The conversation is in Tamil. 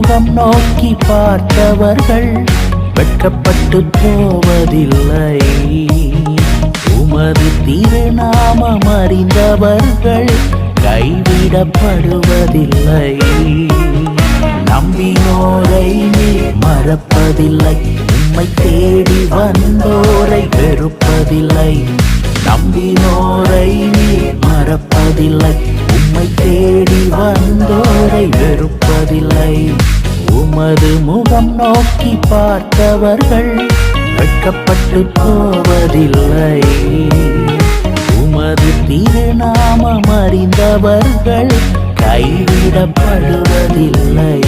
முகம் நோக்கி பார்த்தவர்கள் வெட்கப்பட்டு போவதில்லை. உமது திருநாமம் அறிந்தவர்கள் கைவிடப்படுவதில்லை. நம்பினோரை நீர் மறப்பதில்லை, உம்மை தேடி வந்தோரை வெறுப்பதில்லை. நம்பினோரை நீர் மறப்பதில்லை, உம்மை தேடி வந்தோரை வெறுப்பதில்லை. உமது முகம் நோக்கி பார்த்தவர்கள் வெட்கப்பட்டு போவதில்லை. உமது திருநாமம் அறிந்தவர்கள் கைவிடப்படுவதில்லை.